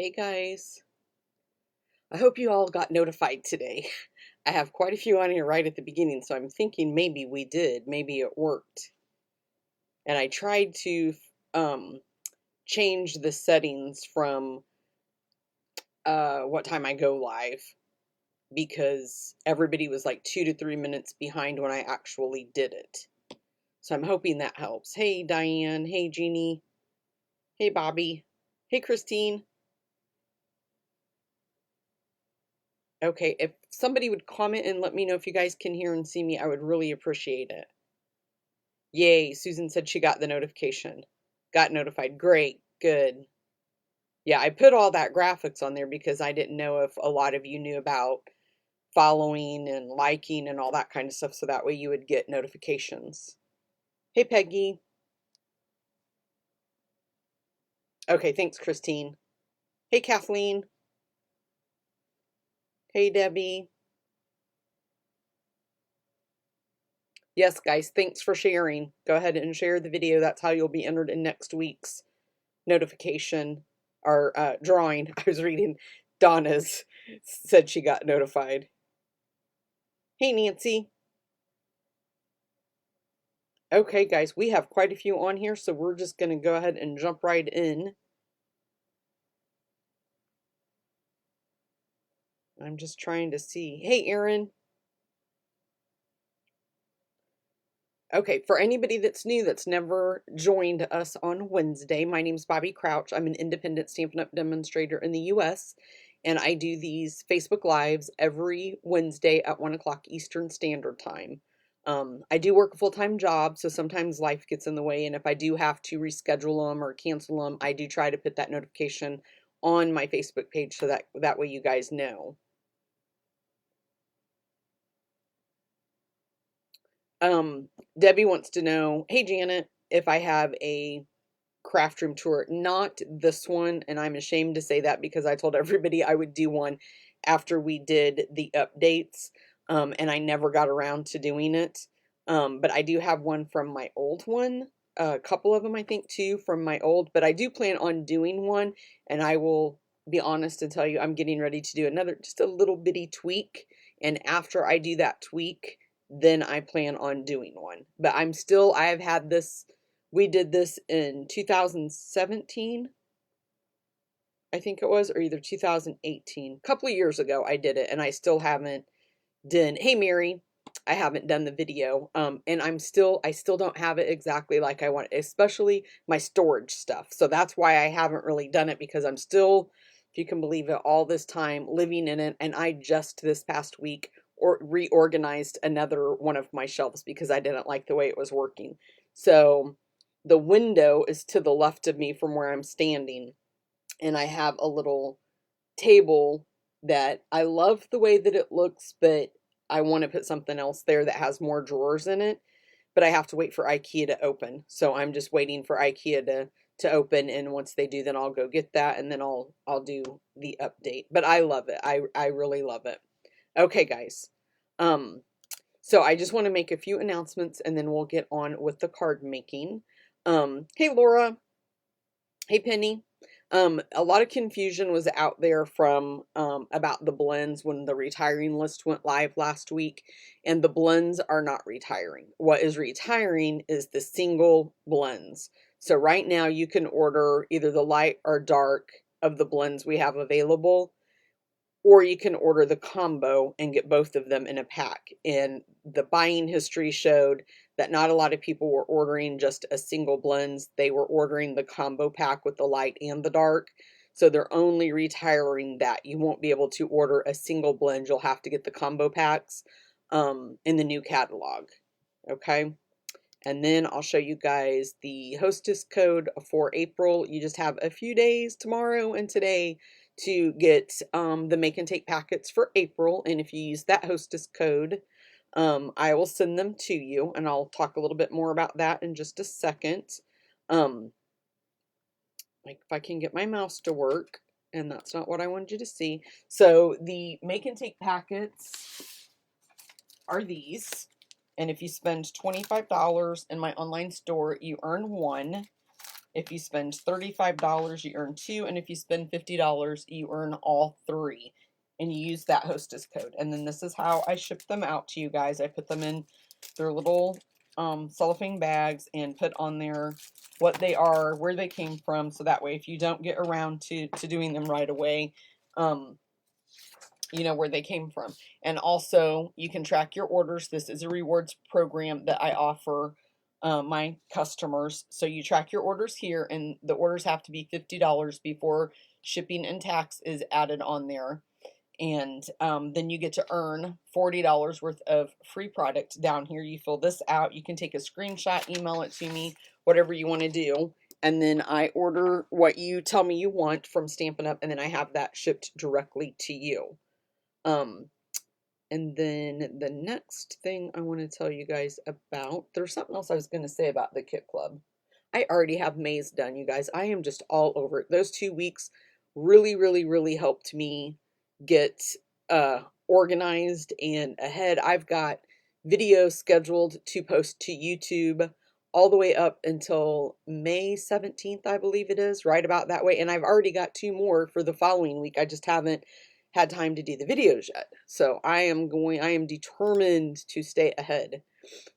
Hey guys, I hope you all got notified today. I have quite a few on here right at the beginning, so I'm thinking maybe we did, maybe it worked. And I tried to um, change the settings from what time I go live because everybody was like 2 to 3 minutes behind when I actually did it. So I'm hoping that helps. Hey Diane, hey Jeannie, hey Bobby, hey Christine. Okay, if somebody would comment and let me know if you guys can hear and see me, I would really appreciate it. Yay, Susan said she got the notification. Got notified. Great, good. Yeah, I put all that graphics on there because I didn't know if a lot of you knew about following and liking and all that kind of stuff, so that way you would get notifications. Hey, Peggy. Okay, thanks, Christine. Hey, Kathleen. Hey, Debbie. Yes, guys, thanks for sharing. Go ahead and share the video. That's how you'll be entered in next week's notification or drawing. I was reading Donna's said she got notified. Hey, Nancy. Okay, guys, we have quite a few on here, so we're just going to go ahead and jump right in. I'm just trying to see. Hey, Erin. Okay, for anybody that's new that's never joined us on Wednesday, my name's Bobby Crouch. I'm an independent Stampin' Up! Demonstrator in the US, and I do these Facebook Lives every Wednesday at 1 o'clock Eastern Standard Time. I do work a full-time job, so sometimes life gets in the way, and if I do have to reschedule them or cancel them, I do try to put that notification on my Facebook page so that way you guys know. Debbie wants to know, hey Janet, if I have a craft room tour, not this one, and I'm ashamed to say that because I told everybody I would do one after we did the updates, and I never got around to doing it. But I do have one from my old one, a couple of them I think too from my old, but I do plan on doing one, and I will be honest and tell you I'm getting ready to do another, just a little bitty tweak, and after I do that tweak, then I plan on doing one. But I have had this, we did this in 2017, I think it was, or either 2018. A couple of years ago I did it, and I still haven't done, hey Mary, I haven't done the video. And I still don't have it exactly like I want, especially my storage stuff. So that's why I haven't really done it, because I'm still, if you can believe it, all this time living in it. And I just this past week or reorganized another one of my shelves because I didn't like the way it was working. So the window is to the left of me from where I'm standing, and I have a little table that I love the way that it looks, but I want to put something else there that has more drawers in it. But I have to wait for IKEA to open. So I'm just waiting for IKEA to open, and once they do, then I'll go get that, and then I'll do the update. But I love it. I really love it. Okay, guys. Um so I just want to make a few announcements, and then we'll get on with the card making. Hey Laura, hey Penny. A lot of confusion was out there from about the blends when the retiring list went live last week, and the blends are not retiring. What is retiring is the single blends. So right now you can order either the light or dark of the blends we have available, or you can order the combo and get both of them in a pack. And the buying history showed that not a lot of people were ordering just a single blends. They were ordering the combo pack with the light and the dark. So they're only retiring that. You won't be able to order a single blend. You'll have to get the combo packs in the new catalog. Okay. And then I'll show you guys the hostess code for April. You just have a few days, tomorrow and today, to get the make and take packets for April. And if you use that hostess code, I will send them to you. And I'll talk a little bit more about that in just a second. Like if I can get my mouse to work, and that's not what I wanted you to see. So the make and take packets are these. And if you spend $25 in my online store, you earn one. If you spend $35, you earn 2, and if you spend $50, you earn all 3. And you use that hostess code. And then this is how I ship them out to you guys. I put them in their little cellophane bags and put on there what they are, where they came from, so that way if you don't get around to doing them right away, you know where they came from. And also you can track your orders. This is a rewards program that I offer my customers. So you track your orders here, and the orders have to be $50 before shipping and tax is added on there. And then you get to earn $40 worth of free product down here. You fill this out. You can take a screenshot, email it to me, whatever you want to do. And then I order what you tell me you want from Stampin' Up, and then I have that shipped directly to you. And then the next thing I want to tell you guys about, there's something else I was going to say about the Kit Club. I already have May's done, you guys. I am just all over it. Those 2 weeks really, really, really helped me get organized and ahead. I've got videos scheduled to post to YouTube all the way up until May 17th, I believe it is, right about that way. And I've already got 2 more for the following week. I just haven't had time to do the videos yet. So I am determined to stay ahead.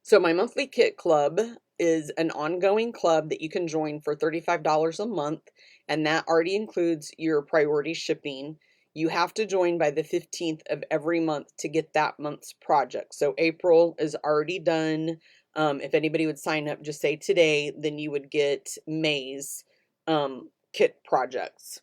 So my monthly kit club is an ongoing club that you can join for $35 a month, and that already includes your priority shipping. You have to join by the 15th of every month to get that month's project. So April is already done. If anybody would sign up, just say today, then you would get May's kit projects.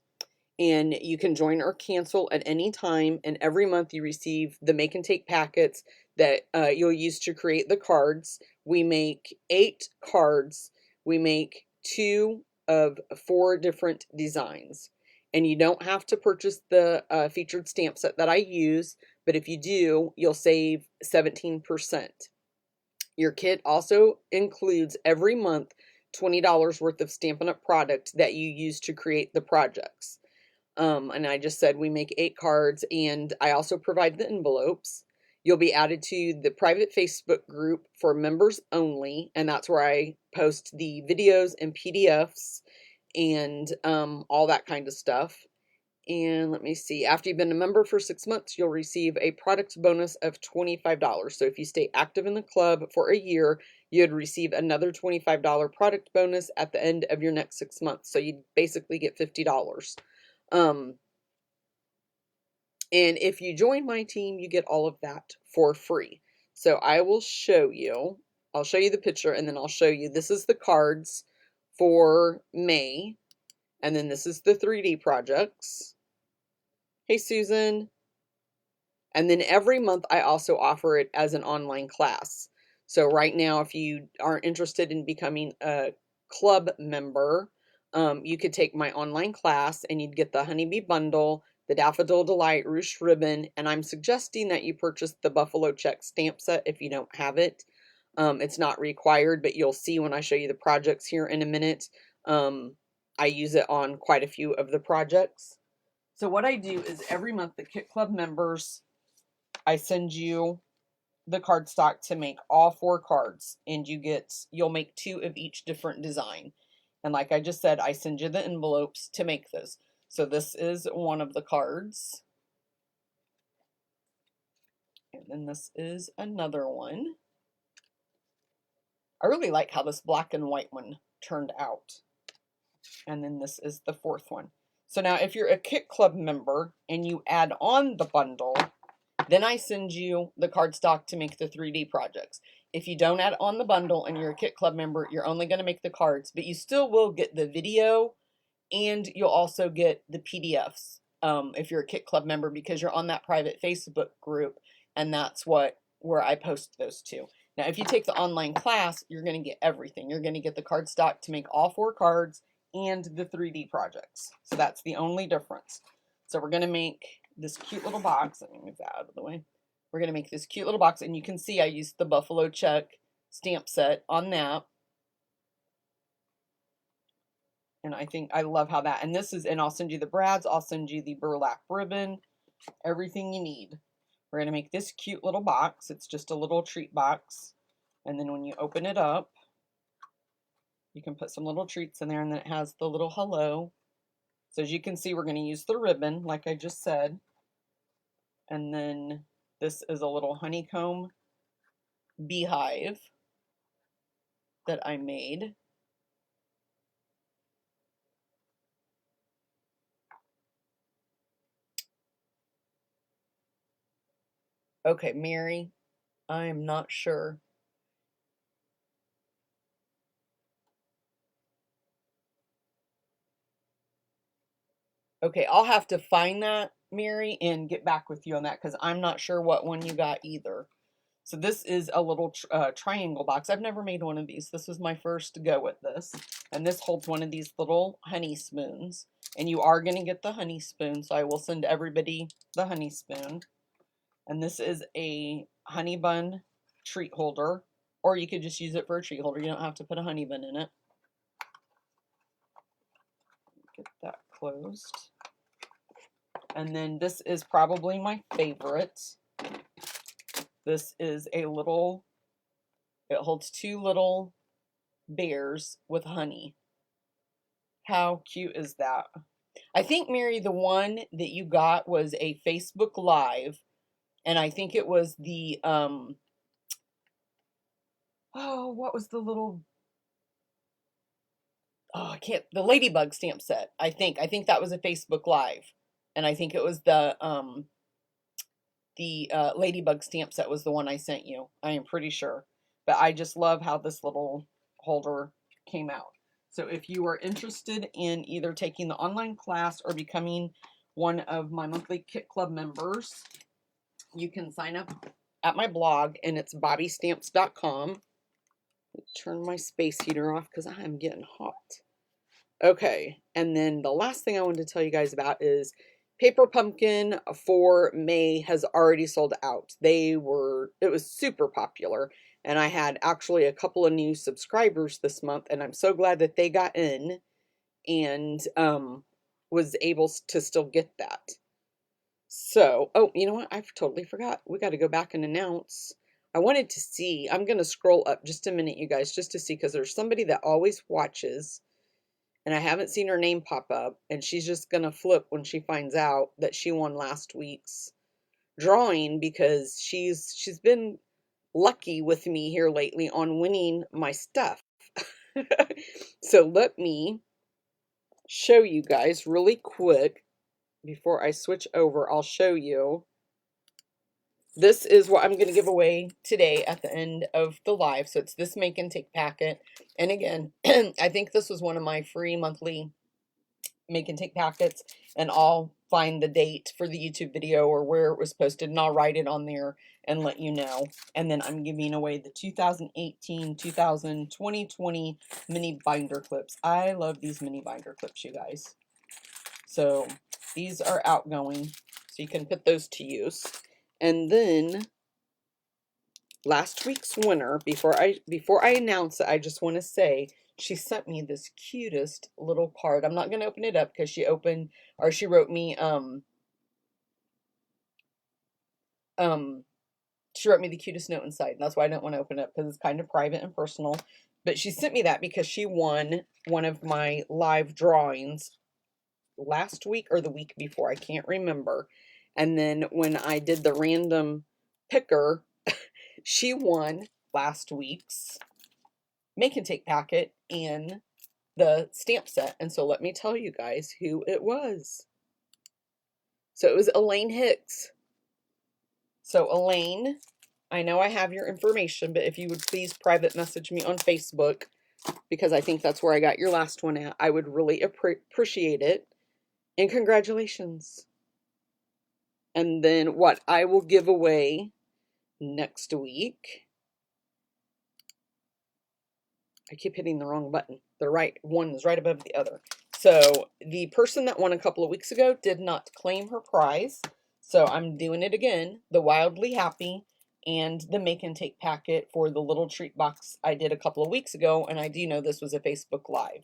And you can join or cancel at any time, and every month you receive the make and take packets that you'll use to create the cards. We make 8 cards. We make 2 of 4 different designs. And you don't have to purchase the featured stamp set that I use, but if you do, you'll save 17%. Your kit also includes every month $20 worth of Stampin' Up! Product that you use to create the projects. And I just said we make 8 cards, and I also provide the envelopes. You'll be added to the private Facebook group for members only, and that's where I post the videos and PDFs and all that kind of stuff. And let me see, after you've been a member for 6 months, you'll receive a product bonus of $25. So if you stay active in the club for a year, you'd receive another $25 product bonus at the end of your next 6 months. So you'd basically get $50. And if you join my team, you get all of that for free. So I will show you, I'll show you the picture, and then I'll show you, this is the cards for May, and then this is the 3D projects. Hey, Susan. And then every month I also offer it as an online class. So right now, if you aren't interested in becoming a club member, you could take my online class and you'd get the Honeybee Bundle, the Daffodil Delight Ruche Ribbon, and I'm suggesting that you purchase the Buffalo Check stamp set if you don't have it. It's not required, but you'll see when I show you the projects here in a minute. I use it on quite a few of the projects. So what I do is every month the Kit Club members, I send you the cardstock to make all 4 cards, and you'll make 2 of each different design. And like I just said, I send you the envelopes to make this. So this is one of the cards. And then this is another one. I really like how this black and white one turned out. And then this is the 4th one. So now if you're a Kit Club member and you add on the bundle, then I send you the cardstock to make the 3D projects. If you don't add on the bundle and you're a Kit Club member, you're only going to make the cards, but you still will get the video, and you'll also get the PDFs if you're a Kit Club member, because you're on that private Facebook group, and that's where I post those to. Now, if you take the online class, you're going to get everything. You're going to get the cardstock to make all 4 cards and the 3D projects. So that's the only difference. So we're going to make this cute little box. Let me move that out of the way. We're going to make this cute little box, and you can see I used the Buffalo Check stamp set on that. And I love how that, and this is, and I'll send you the brads, I'll send you the burlap ribbon, everything you need. We're going to make this cute little box. It's just a little treat box. And then when you open it up, You can put some little treats in there, and then it has the little hello. So as you can see, we're going to use the ribbon, like I just said. And then this is a little honeycomb beehive that I made. Okay, Mary, I'm not sure. Okay, I'll have to find that, Mary, and get back with you on that because I'm not sure what one you got either. So this is a little triangle box. I've never made one of these. This was my first go with this. And this holds one of these little honey spoons. And you are going to get the honey spoon, so I will send everybody the honey spoon. And this is a honey bun treat holder. Or you could just use it for a treat holder. You don't have to put a honey bun in it. Get that closed. And then this is probably my favorite. This is a little, it holds 2 little bears with honey. How cute is that? I think, Mary, the one that you got was a Facebook Live, and I think it was the, oh, what was the little, oh, I can't, the Ladybug stamp set, I think that was a Facebook Live, and I think it was the Ladybug stamp set was the one I sent you, I am pretty sure, but I just love how this little holder came out. So if you are interested in either taking the online class or becoming one of my monthly Kit Club members, you can sign up at my blog, and it's bobbystamps.com. Turn my space heater off because I am getting hot. Okay, and then the last thing I wanted to tell you guys about is Paper Pumpkin for May has already sold out. It was super popular. And I had actually a couple of new subscribers this month, and I'm so glad that they got in and was able to still get that. So, oh, you know what? I totally forgot. We got to go back and announce. I wanted to see. I'm going to scroll up just a minute, you guys, just to see, because there's somebody that always watches, and I haven't seen her name pop up, and she's just going to flip when she finds out that she won last week's drawing, because she's been lucky with me here lately on winning my stuff. So let me show you guys really quick before I switch over. I'll show you. This is what I'm going to give away today at the end of the live. So it's this make and take packet. And again, I think this was one of my free monthly make and take packets, and I'll find the date for the YouTube video or where it was posted, and I'll write it on there and let you know. And then I'm giving away the 2018, 2020 mini binder clips. I love these mini binder clips, you guys. So these are outgoing, so you can put those to use. And then last week's winner, before I announce it, I just want to say she sent me this cutest little card. I'm not going to open it up because she wrote me she wrote me the cutest note inside, and that's why I don't want to open it, because it's kind of private and personal. But she sent me that because she won one of my live drawings last week or the week before, I can't remember. And then when I did the random picker, she won last week's make and take packet and the stamp set. And so let me tell you guys who it was. So it was Elaine Hicks. So Elaine, I know I have your information, but if you would please private message me on Facebook, because I think that's where I got your last one at, I would really appreciate it. And congratulations. And then what I will give away next week, I keep hitting the wrong button. The right one is right above the other. So the person that won a couple of weeks ago did not claim her prize. So I'm doing it again. The Wildly Happy and the make and take packet for the little treat box I did a couple of weeks ago. And I do know this was a Facebook Live.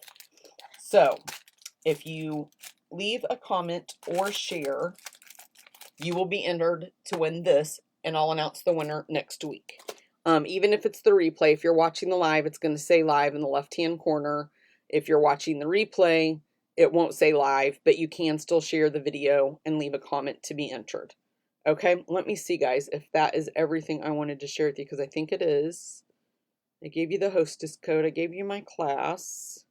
So if you leave a comment or share, you will be entered to win this, and I'll announce the winner next week. Even if it's the replay, if you're watching the live, it's going to say live in the left-hand corner. If you're watching the replay, it won't say live, but you can still share the video and leave a comment to be entered. Okay, let me see, guys, if that is everything I wanted to share with you, because I think it is. I gave you the hostess code. I gave you my class.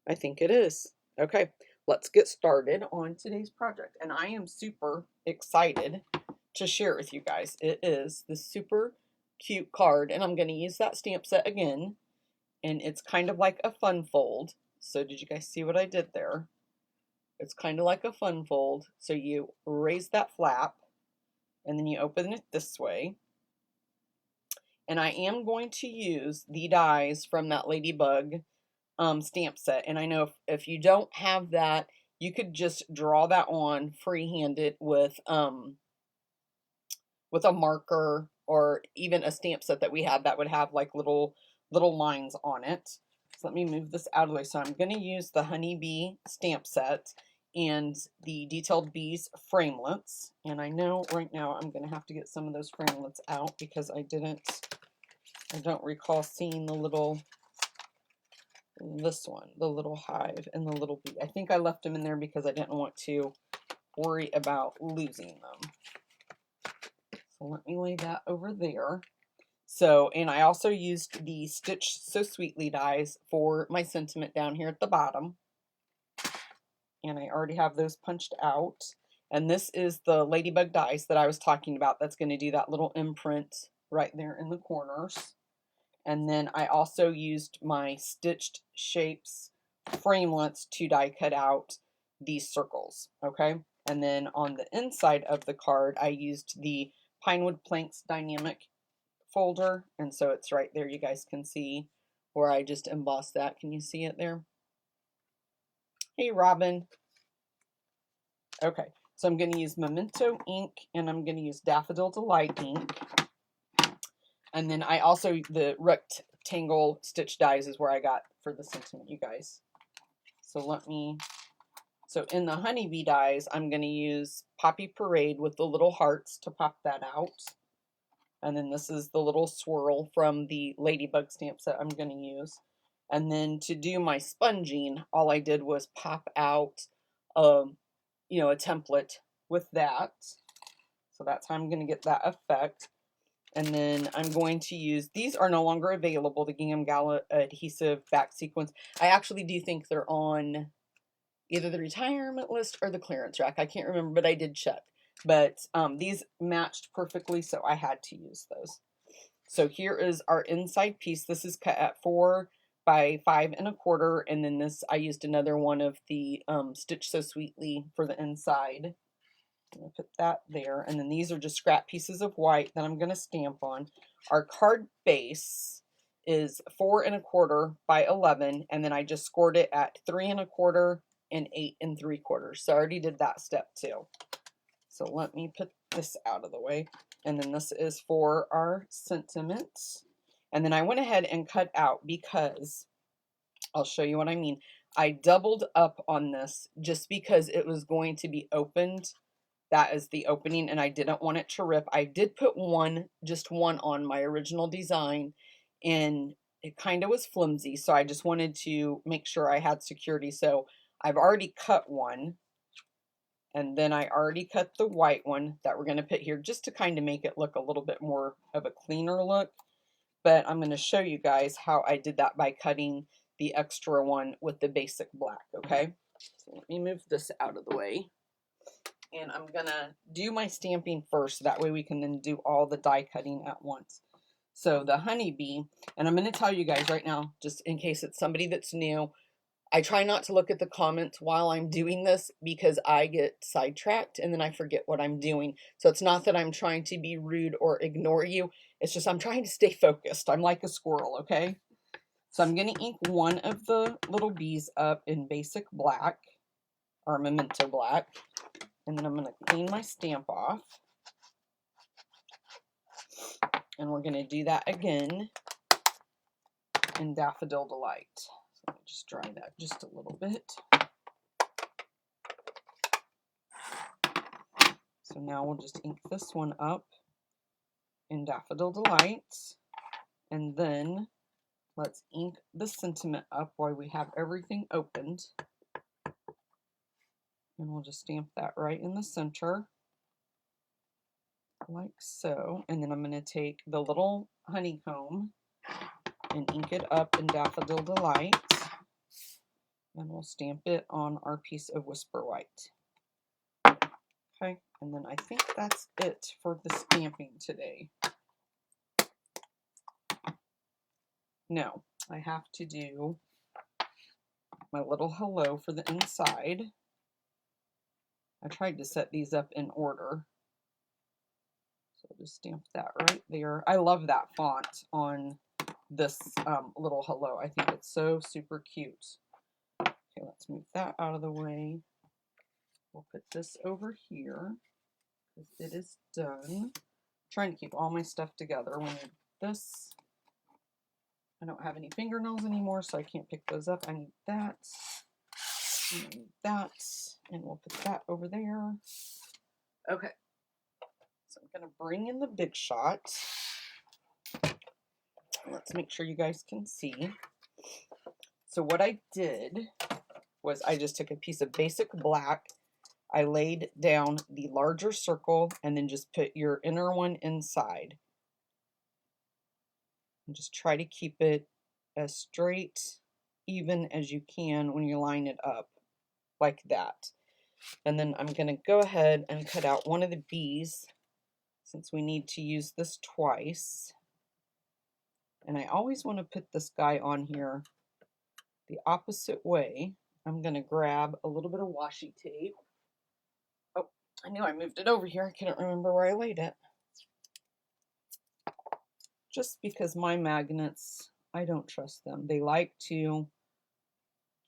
I think it is. Okay, let's get started on today's project. And I am super excited to share it with you guys. It is the super cute card, and I'm going to use that stamp set again. And it's kind of like a fun fold. So did you guys see what I did there? It's kind of like a fun fold. So you raise that flap, and then you open it this way. And I am going to use the dies from that Ladybug stamp set. And I know if you don't have that, you could just draw that on freehanded with a marker, or even a stamp set that we had that would have like little lines on it. So let me move this out of the way. So I'm going to use the Honeybee stamp set and the Detailed Bees framelits. And I know right now I'm going to have to get some of those framelits out because I don't recall seeing the little, this one, the little hive and the little bee. I think I left them in there because I didn't want to worry about losing them. So let me lay that over there. So, and I also used the Stitch So Sweetly dies for my sentiment down here at the bottom. And I already have those punched out. And this is the Ladybug dies that I was talking about. That's going to do that little imprint right there in the corners. And then I also used my Stitched Shapes framelits to die cut out these circles, okay? And then on the inside of the card, I used the Pinewood Planks Dynamic folder, and so it's right there. You guys can see where I just embossed that. Can you see it there? Hey, Robin. Okay, so I'm going to use Memento ink, and I'm going to use Daffodil Delight ink. And then I also, the rectangle stitch dies is where I got for the sentiment, you guys. So so in the Honeybee dies, I'm going to use Poppy Parade with the little hearts to pop that out. And then this is the little swirl from the Ladybug stamp set I'm going to use. And then to do my sponging, all I did was pop out, a template with that. So that's how I'm going to get that effect. And then I'm going to use, these are no longer available, the Gingham Gala adhesive back sequins. I actually do think they're on either the retirement list or the clearance rack. I can't remember, but I did check. But these matched perfectly, so I had to use those. So here is our inside piece. This is cut at 4 by 5 1/4, and then this, I used another one of the Stitch So Sweetly for the inside. I'm going to put that there, and then these are just scrap pieces of white that I'm going to stamp on. Our card base is 4 1/4 by 11, and then I just scored it at 3 1/4 and 8 3/4. So I already did that step too. So let me put this out of the way. And then this is for our sentiments. And then I went ahead and cut out, because I'll show you what I mean. I doubled up on this just because it was going to be opened. That is the opening, and I didn't want it to rip. I did put just one on my original design, and it kind of was flimsy. So I just wanted to make sure I had security. So I've already cut one. And then I already cut the white one that we're going to put here just to kind of make it look a little bit more of a cleaner look. But I'm going to show you guys how I did that by cutting the extra one with the basic black, okay? So let me move this out of the way. And I'm going to do my stamping first. That way we can then do all the die cutting at once. So the Honeybee, and I'm going to tell you guys right now, just in case it's somebody that's new, I try not to look at the comments while I'm doing this because I get sidetracked and then I forget what I'm doing. So it's not that I'm trying to be rude or ignore you. It's just I'm trying to stay focused. I'm like a squirrel, okay? So I'm going to ink one of the little bees up in basic black, or Memento black. And then I'm going to clean my stamp off. And we're going to do that again in Daffodil Delight. So let me just dry that just a little bit. So now we'll just ink this one up in Daffodil Delight. And then let's ink the sentiment up while we have everything opened. And we'll just stamp that right in the center, like so. And then I'm going to take the little honeycomb and ink it up in Daffodil Delight. And we'll stamp it on our piece of Whisper White. Okay, and then I think that's it for the stamping today. No, I have to do my little hello for the inside. I tried to set these up in order. So I'll just stamp that right there. I love that font on this little hello. I think it's so super cute. Okay, let's move that out of the way. We'll put this over here because it is done. I'm trying to keep all my stuff together. We need this. I don't have any fingernails anymore, so I can't pick those up. I need that. I need that. And we'll put that over there. Okay. So I'm going to bring in the Big Shot. Let's make sure you guys can see. So what I did was I just took a piece of basic black. I laid down the larger circle and then just put your inner one inside. And just try to keep it as straight, even as you can when you line it up, like that. And then I'm going to go ahead and cut out one of the B's since we need to use this twice. And I always want to put this guy on here the opposite way. I'm going to grab a little bit of washi tape. Oh, I knew I moved it over here. I couldn't remember where I laid it. Just because my magnets, I don't trust them. They like to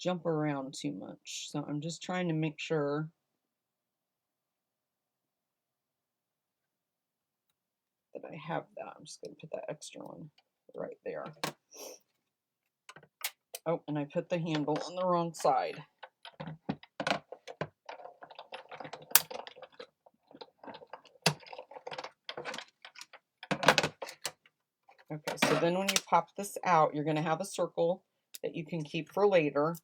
jump around too much. So I'm just trying to make sure that I have that. I'm just going to put that extra one right there. Oh, and I put the handle on the wrong side. Okay, so then when you pop this out, you're going to have a circle that you can keep for later.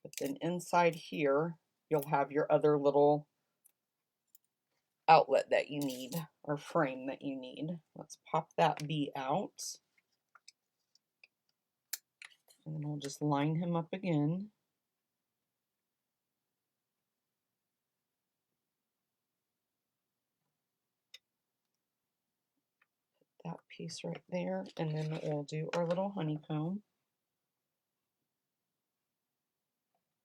But then inside here, you'll have your other little outlet that you need, or frame that you need. Let's pop that B out. And then we'll just line him up again. Put that piece right there, and then we'll do our little honeycomb.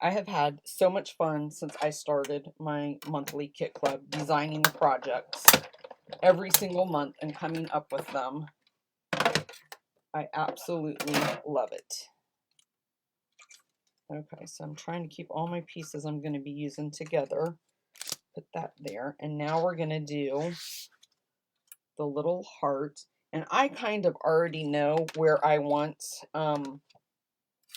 I have had so much fun since I started my monthly kit club, designing the projects every single month and coming up with them. I absolutely love it. Okay, so I'm trying to keep all my pieces I'm going to be using together. Put that there. And now we're going to do the little heart. And I kind of already know where I want, I'm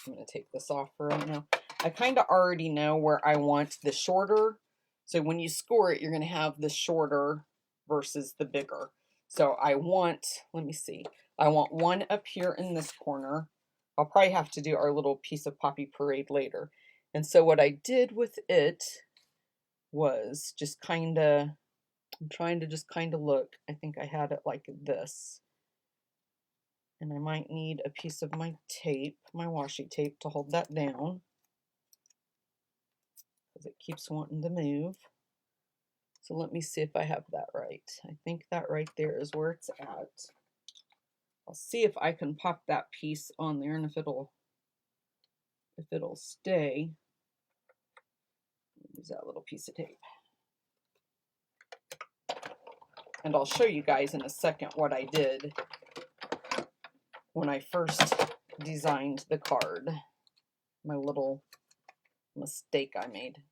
going to take this off for right now. I kind of already know where I want the shorter. So when you score it, you're going to have the shorter versus the bigger. So I want, let me see, I want one up here in this corner. I'll probably have to do our little piece of Poppy Parade later. And so what I did with it was just kind of, I'm trying to just kind of look. I think I had it like this. And I might need a piece of my tape, my washi tape, to hold that down, because it keeps wanting to move. So let me see if I have that right. I think that right there is where it's at. I'll see if I can pop that piece on there, and if it'll stay. Use that little piece of tape. And I'll show you guys in a second what I did when I first designed the card. My little mistake I made.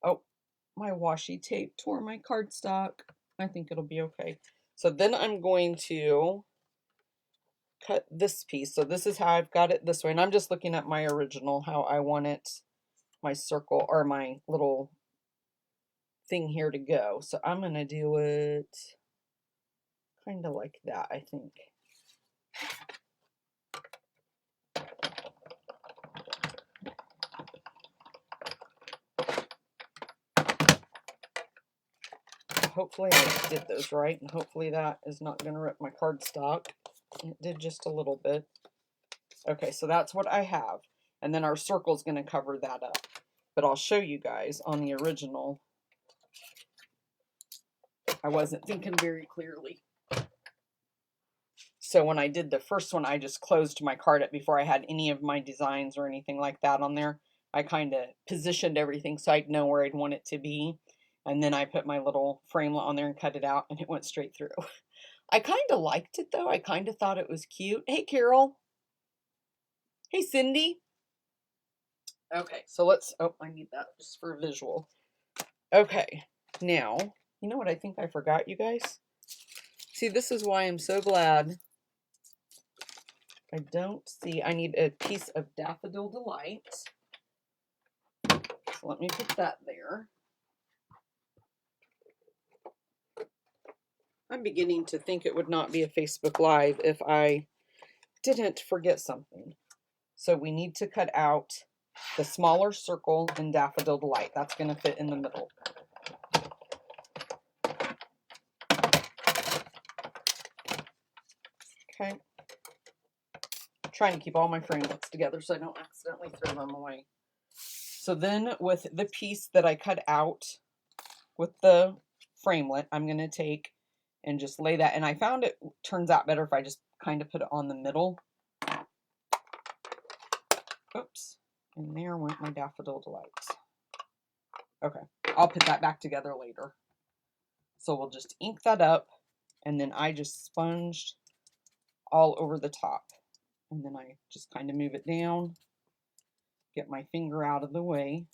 Oh, my washi tape tore my cardstock. I think it'll be okay. So then I'm going to cut this piece. So this is how I've got it this way. And I'm just looking at my original, how I want it, my circle, or my little thing here to go. So I'm going to do it kind of like that, I think. hopefully I did those right, and hopefully that is not going to rip my cardstock. It did just a little bit. Okay, so that's what I have. And then our circle is going to cover that up. But I'll show you guys on the original. I wasn't thinking very clearly. So when I did the first one, I just closed my card up before I had any of my designs or anything like that on there. I kind of positioned everything so I'd know where I'd want it to be. And then I put my little framelit on there and cut it out, and it went straight through. I kind of liked it, though. I kind of thought it was cute. Hey, Carol. Hey, Cindy. Okay, so let's, oh, I need that just for a visual. Okay, now, you know what I think I forgot, you guys? See, this is why I'm so glad I don't see, I need a piece of Daffodil Delight. So let me put that there. I'm beginning to think it would not be a Facebook Live if I didn't forget something. So we need to cut out the smaller circle in Daffodil Delight. That's going to fit in the middle. Okay. I'm trying to keep all my framelits together so I don't accidentally throw them away. So then with the piece that I cut out with the framelit, I'm going to take and just lay that. And I found it turns out better if I just kind of put it on the middle. Oops. And there went my Daffodil Delight. Okay. I'll put that back together later. So we'll just ink that up. And then I just sponged all over the top. And then I just kind of move it down. Get my finger out of the way.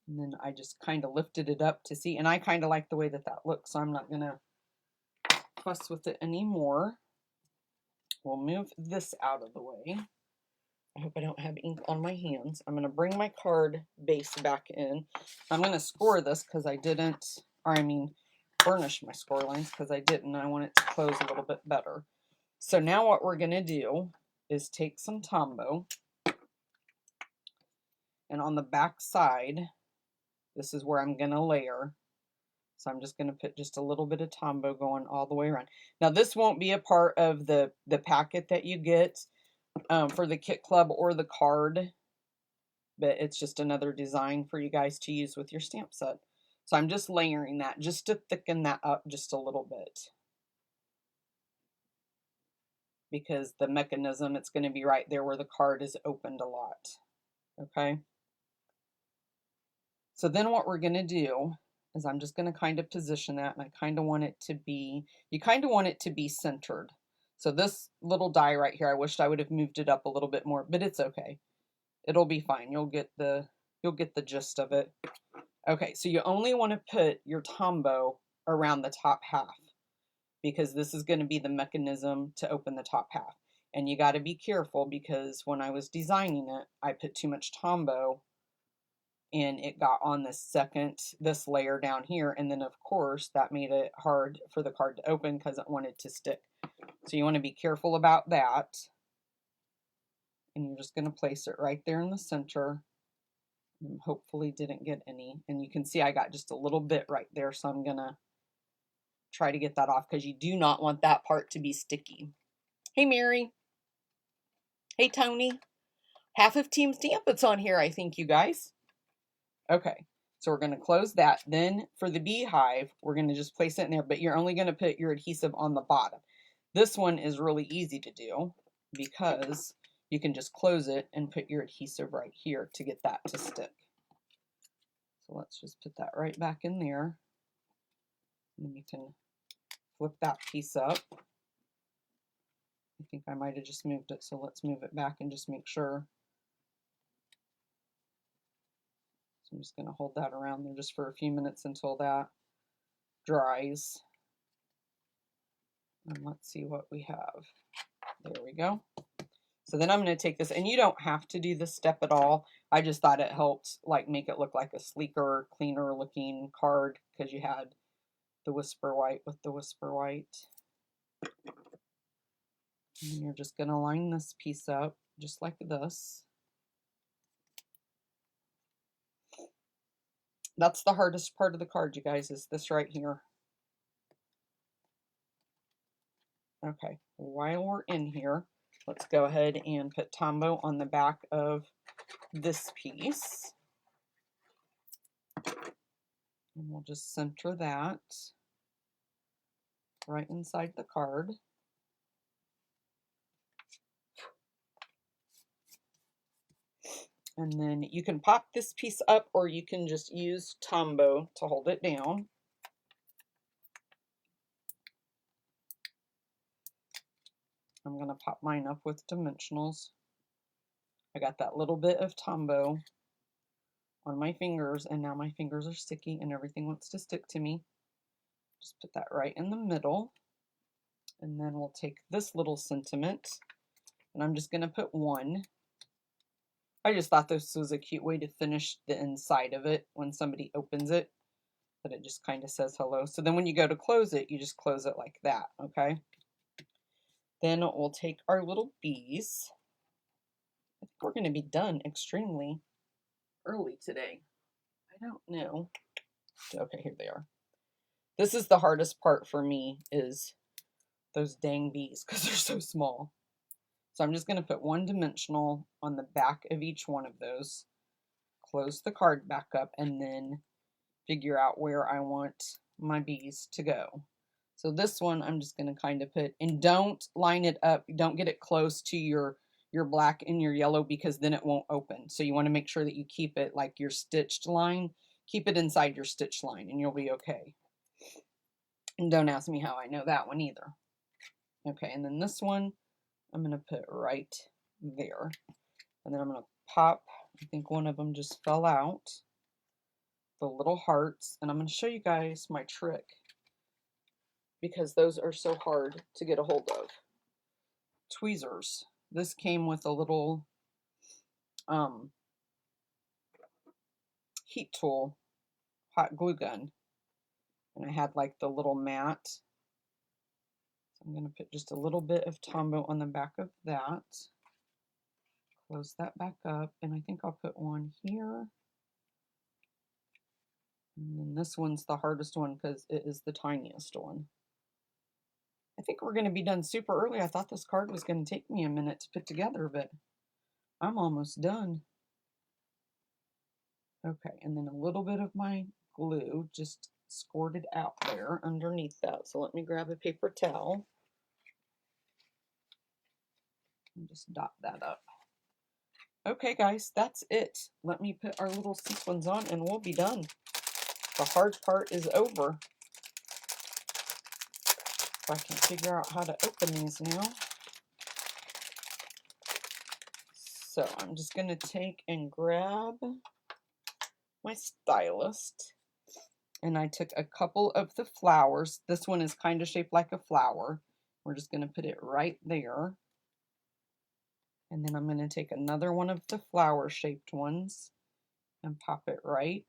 And then I just kind of lifted it up to see. And I kind of like the way that that looks. So I'm not going to fuss with it anymore. We'll move this out of the way. I hope I don't have ink on my hands. I'm going to bring my card base back in. I'm going to score this because I didn't, or I mean, burnish my score lines because I didn't. I want it to close a little bit better. So now what we're going to do is take some Tombow. And on the back side, this is where I'm going to layer. So I'm just going to put just a little bit of Tombow going all the way around. Now this won't be a part of the packet that you get for the kit club or the card, but it's just another design for you guys to use with your stamp set. So I'm just layering that just to thicken that up just a little bit. Because the mechanism, it's going to be right there where the card is opened a lot. Okay. So then what we're going to do is I'm just going to kind of position that, and I kind of want it to be, you kind of want it to be centered. So this little die right here, I wished I would have moved it up a little bit more, but it's okay. It'll be fine. You'll get the gist of it. Okay, so you only want to put your Tombow around the top half because this is going to be the mechanism to open the top half. And you got to be careful because when I was designing it, I put too much Tombow and it got on this layer down here. And then of course that made it hard for the card to open because it wanted to stick. So you want to be careful about that. And you're just going to place it right there in the center. And hopefully didn't get any. And you can see I got just a little bit right there. So I'm going to try to get that off because you do not want that part to be sticky. Hey, Mary. Hey, Tony. Half of Team Stampit's on here, I think, you guys. Okay, so we're going to close that. Then for the beehive, we're going to just place it in there, but you're only going to put your adhesive on the bottom. This one is really easy to do because you can just close it and put your adhesive right here to get that to stick. So let's just put that right back in there. And you can flip that piece up. I think I might have just moved it, so let's move it back and just make sure. So I'm just going to hold that around there just for a few minutes until that dries. And let's see what we have. There we go. So then I'm going to take this, and you don't have to do this step at all. I just thought it helped like make it look like a sleeker, cleaner looking card because you had the Whisper White with the Whisper White. And you're just going to line this piece up just like this. That's the hardest part of the card, you guys, is this right here. Okay, while we're in here, let's go ahead and put Tombow on the back of this piece. And we'll just center that right inside the card. And then you can pop this piece up, or you can just use Tombow to hold it down. I'm going to pop mine up with dimensionals. I got that little bit of Tombow on my fingers, and now my fingers are sticky and everything wants to stick to me. Just put that right in the middle. And then we'll take this little sentiment, and I'm just going to put one. I just thought this was a cute way to finish the inside of it when somebody opens it, that it just kind of says hello. So then when you go to close it, you just close it like that, okay? Then we'll take our little bees. I think we're going to be done extremely early today. I don't know. Okay, here they are. This is the hardest part for me, is those dang bees, because they're so small. So I'm just going to put one dimensional on the back of each one of those, close the card back up, and then figure out where I want my bees to go. So this one I'm just going to kind of put, and don't line it up, don't get it close to your black and your yellow, because then it won't open. So you want to make sure that you keep it like your stitched line, keep it inside your stitch line, and you'll be okay. And don't ask me how I know that one either. Okay, and then this one I'm going to put right there. And then I'm going to pop, I think one of them just fell out, the little hearts. And I'm going to show you guys my trick, because those are so hard to get a hold of. Tweezers. This came with a little heat tool, hot glue gun. And I had like the little mat. So I'm going to put just a little bit of Tombow on the back of that. Close that back up, and I think I'll put one here. And then this one's the hardest one because it is the tiniest one. I think we're going to be done super early. I thought this card was going to take me a minute to put together, but I'm almost done. Okay, and then a little bit of my glue just squirted out there underneath that. So let me grab a paper towel and just dot that up. Okay, guys, that's it. Let me put our little sequins on and we'll be done. The hard part is over. If I can figure out how to open these now. So I'm just going to take and grab my stylist. And I took a couple of the flowers. This one is kind of shaped like a flower. We're just going to put it right there. And then I'm going to take another one of the flower shaped ones and pop it right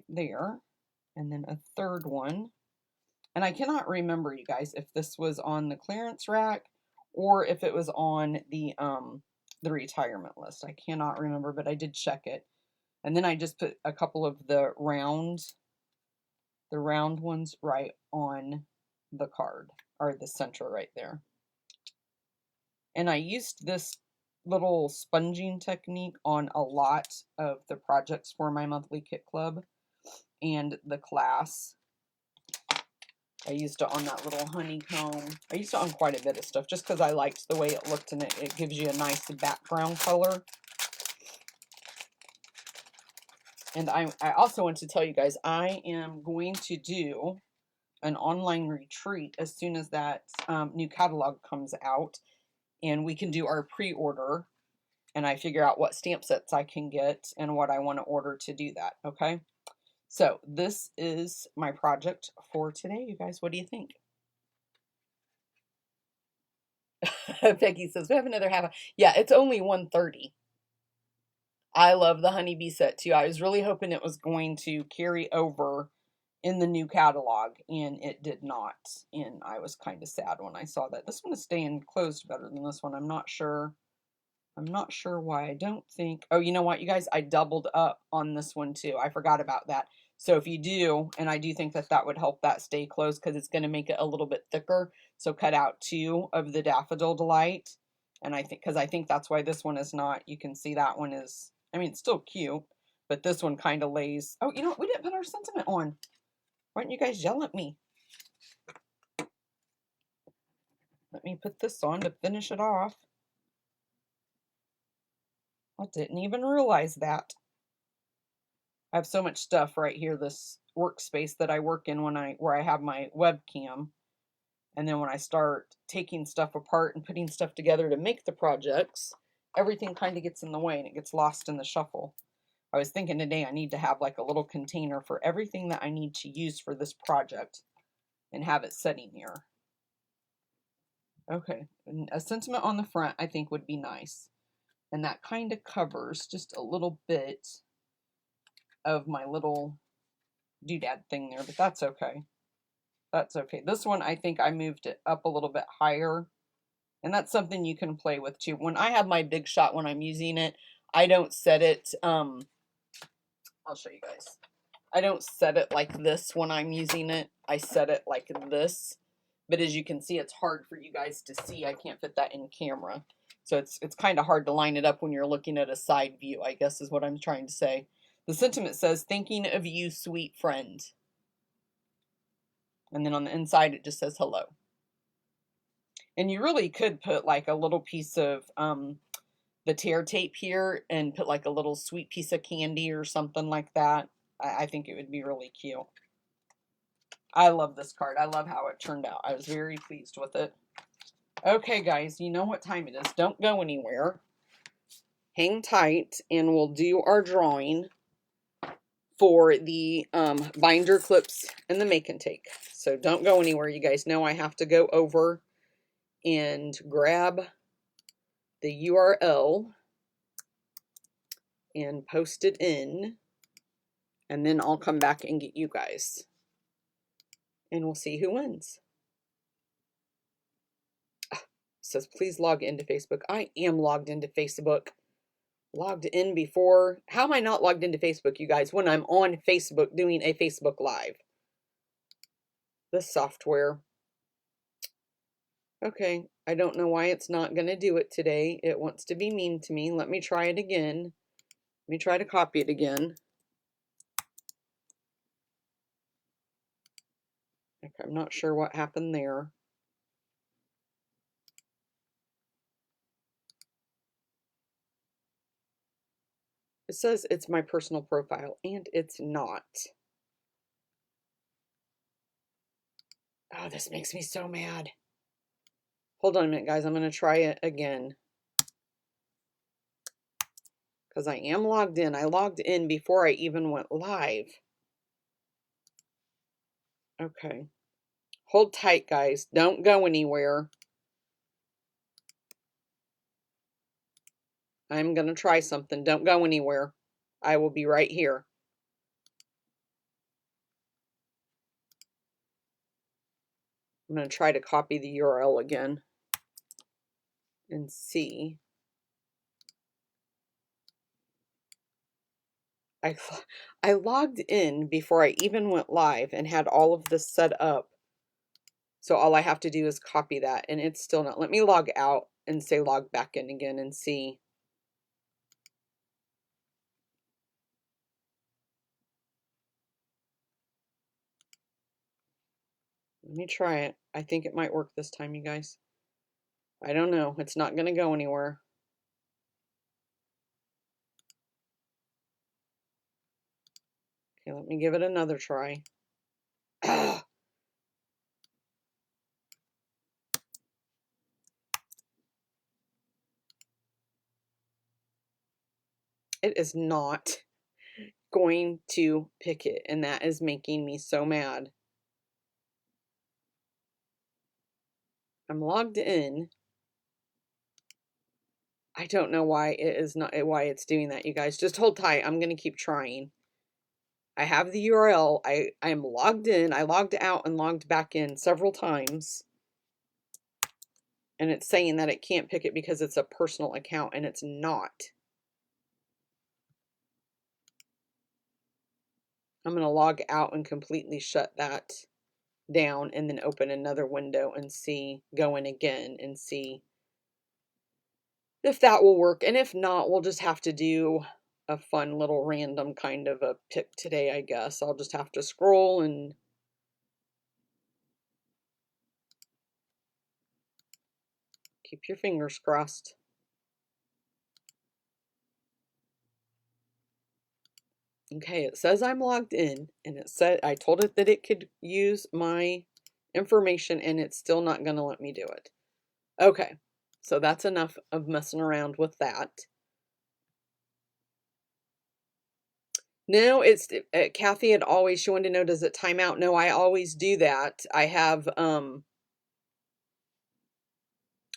there. And then a third one. And I cannot remember, you guys, if this was on the clearance rack or if it was on the retirement list. I cannot remember, but I did check it. And then I just put a couple of the round ones right on the card, or the center right there. And I used this little sponging technique on a lot of the projects for my monthly kit club and the class. I used it on that little honeycomb. I used it on quite a bit of stuff just because I liked the way it looked, and it gives you a nice background color. And I also want to tell you guys, I am going to do an online retreat as soon as that new catalog comes out, and we can do our pre-order, and I figure out what stamp sets I can get and what I want to order to do that, okay? So this is my project for today, you guys. What do you think? Peggy says, we have another half. Yeah, it's only 1:30. I love the honeybee set too. I was really hoping it was going to carry over in the new catalog, and it did not. And I was kind of sad when I saw that. This one is staying closed better than this one. I'm not sure I'm not sure why. I don't think, oh, you know what, you guys, I doubled up on this one too. I forgot about that. So if you do, and I do think that that would help that stay closed because it's going to make it a little bit thicker. So cut out 2 of the Daffodil Delight. And I think, because I think that's why this one is not, you can see that one is, I mean, it's still cute, but this one kind of lays, oh, you know what, we didn't put our sentiment on. Why don't you guys yell at me? Let me put this on to finish it off. I didn't even realize that. I have so much stuff right here, this workspace that I work in where I have my webcam. And then when I start taking stuff apart and putting stuff together to make the projects, everything kind of gets in the way and it gets lost in the shuffle. I was thinking today I need to have like a little container for everything that I need to use for this project and have it sitting here. Okay, and a sentiment on the front I think would be nice. And that kind of covers just a little bit of my little doodad thing there, but that's okay. That's okay. This one, I think I moved it up a little bit higher. And that's something you can play with too. When I have my big shot, when I'm using it, I don't set it, I'll show you guys. I don't set it like this when I'm using it. I set it like this. But as you can see, it's hard for you guys to see. I can't fit that in camera. So it's kind of hard to line it up when you're looking at a side view, I guess is what I'm trying to say. The sentiment says, thinking of you, sweet friend. And then on the inside, it just says hello. And you really could put like a little piece of the tear tape here and put like a little sweet piece of candy or something like that. I think it would be really cute. I love this card. I love how it turned out. I was very pleased with it. Okay, guys, you know what time it is. Don't go anywhere. Hang tight, and we'll do our drawing for the binder clips and the make and take. So don't go anywhere. You guys know I have to go over and grab the URL and post it in, and then I'll come back and get you guys. And we'll see who wins. Says, please log into Facebook. I am logged into Facebook. Logged in before. How am I not logged into Facebook, you guys, when I'm on Facebook doing a Facebook Live? This software. Okay, I don't know why it's not going to do it today. It wants to be mean to me. Let me try it again. Let me try to copy it again. Okay, I'm not sure what happened there. It says it's my personal profile, and it's not. Oh, this makes me so mad. Hold on a minute, guys. I'm going to try it again. Because I am logged in. I logged in before I even went live. Okay. Hold tight, guys. Don't go anywhere. I'm going to try something. Don't go anywhere. I will be right here. I'm going to try to copy the URL again and see. I logged in before I even went live and had all of this set up. So all I have to do is copy that, and it's still not. Let me log out and say log back in again and see. Let me try it. I think it might work this time, you guys. I don't know. It's not going to go anywhere. Okay, let me give it another try. Ah. It is not going to pick it, and that is making me so mad. I'm logged in. I don't know why it is not why it's doing that, you guys. Just hold tight. I'm going to keep trying. I have the URL. I'm logged in. I logged out and logged back in several times. And it's saying that it can't pick it because it's a personal account, and it's not. I'm going to log out and completely shut that down and then open another window and see, go in again and see if that will work. And if not, we'll just have to do a fun little random kind of a pick today, I guess. I'll just have to scroll and keep your fingers crossed. Okay, it says I'm logged in, and it said I told it that it could use my information, and it's still not going to let me do it. Okay, so that's enough of messing around with that. No, it's Kathy had always, she wanted to know, does it time out? No, I always do that. I have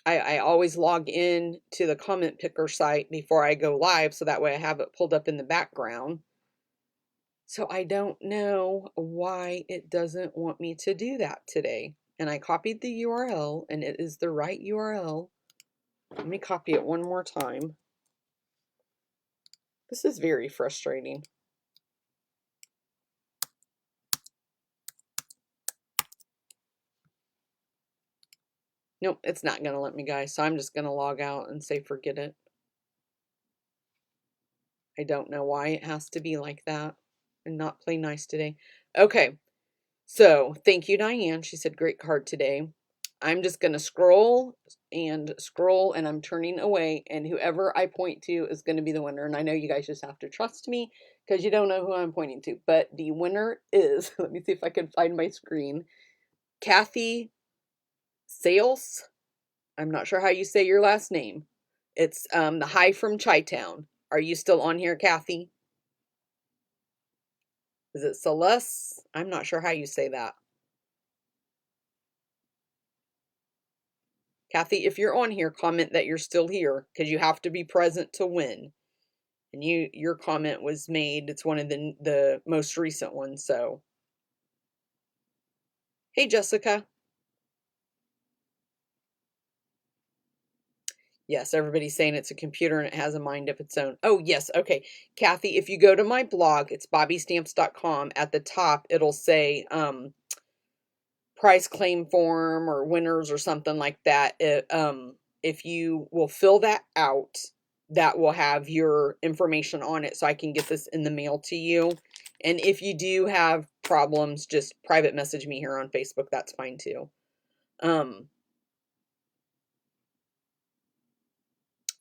I always log in to the comment picker site before I go live, so that way I have it pulled up in the background. So I don't know why it doesn't want me to do that today. And I copied the URL, and it is the right URL. Let me copy it one more time. This is very frustrating. Nope, it's not going to let me, guys. So I'm just going to log out and say forget it. I don't know why it has to be like that and not play nice today. Okay, so thank you, Diane. She said great card today. I'm just going to scroll and scroll, and I'm turning away, and whoever I point to is going to be the winner. And I know you guys just have to trust me because you don't know who I'm pointing to. But the winner is, let me see if I can find my screen, Kathy Sales. I'm not sure how you say your last name. It's the Hi from Chi-Town. Are you still on here, Kathy? Is it Celeste? I'm not sure how you say that. Kathy, if you're on here, comment that you're still here, because you have to be present to win. And your comment was made. It's one of the most recent ones. So, hey, Jessica. Yes, everybody's saying it's a computer and it has a mind of its own. Oh, yes. Okay. Kathy, if you go to my blog, it's bobbystamps.com. At the top, it'll say prize claim form or winners or something like that. If you will fill that out, that will have your information on it so I can get this in the mail to you. And if you do have problems, just private message me here on Facebook. That's fine too.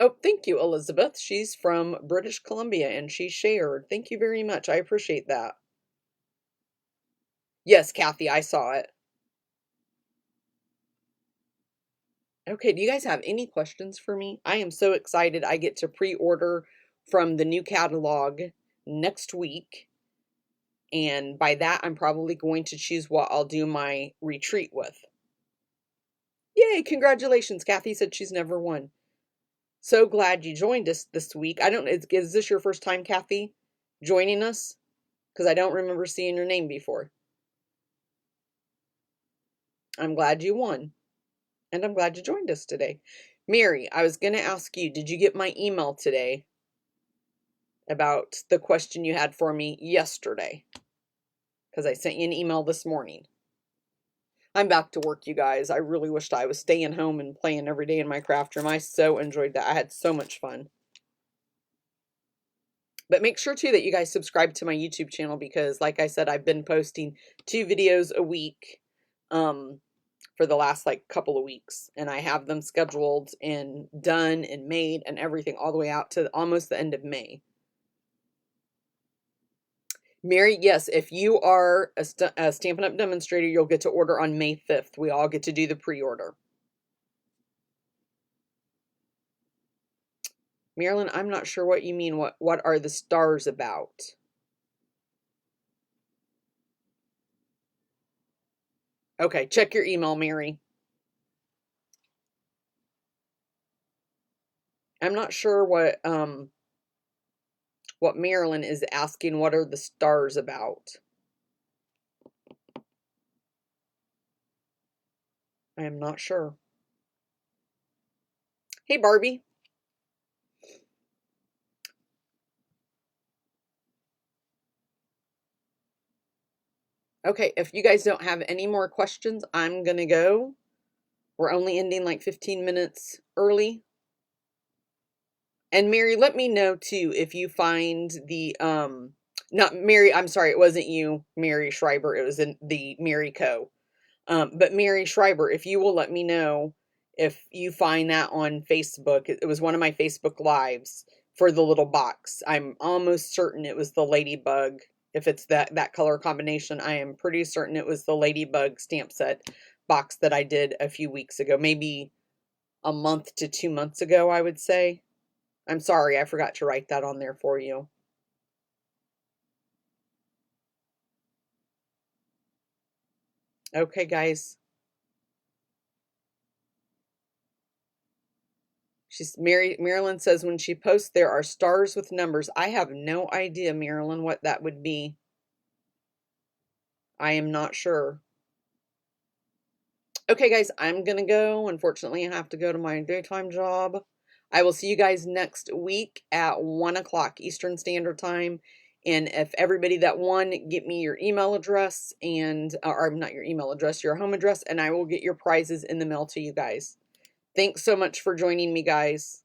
Oh, thank you, Elizabeth. She's from British Columbia and she shared. Thank you very much. I appreciate that. Yes, Kathy, I saw it. Okay, do you guys have any questions for me? I am so excited. I get to pre-order from the new catalog next week. And by that, I'm probably going to choose what I'll do my retreat with. Yay, congratulations. Kathy said she's never won. So glad you joined us this week. I don't, is this your first time, Kathy, joining us? Because I don't remember seeing your name before. I'm glad you won. And I'm glad you joined us today. Mary, I was going to ask you, did you get my email today about the question you had for me yesterday? Because I sent you an email this morning. I'm back to work, you guys. I really wished I was staying home and playing every day in my craft room. I so enjoyed that. I had so much fun. But make sure, too, that you guys subscribe to my YouTube channel because, like I said, I've been posting 2 videos a week for the last, couple of weeks. And I have them scheduled and done and made and everything all the way out to almost the end of May. Mary, yes, if you are a Stampin' Up! Demonstrator, you'll get to order on May 5th. We all get to do the pre-order. Marilyn, I'm not sure what you mean. What are the stars about? Okay, check your email, Mary. I'm not sure what Marilyn is asking. What are the stars about? I am not sure. Hey, Barbie. Okay, if you guys don't have any more questions, I'm gonna go. We're only ending like 15 minutes early. And Mary, let me know too if you find the not Mary, I'm sorry, it wasn't you, Mary Schreiber, it was in the Mary Co. But Mary Schreiber, if you will let me know if you find that on Facebook. It was one of my Facebook lives for the little box. I'm almost certain it was the ladybug. If it's that color combination, I am pretty certain it was the ladybug stamp set box that I did a few weeks ago, maybe a month to 2 months ago, I would say. I'm sorry, I forgot to write that on there for you. Okay, guys. Marilyn says when she posts there are stars with numbers. I have no idea, Marilyn, what that would be. I am not sure. Okay, guys, I'm gonna go. Unfortunately, I have to go to my daytime job. I will see you guys next week at 1 o'clock Eastern Standard Time. And if everybody that won, get me your email address and, or not your email address, your home address, and I will get your prizes in the mail to you guys. Thanks so much for joining me, guys.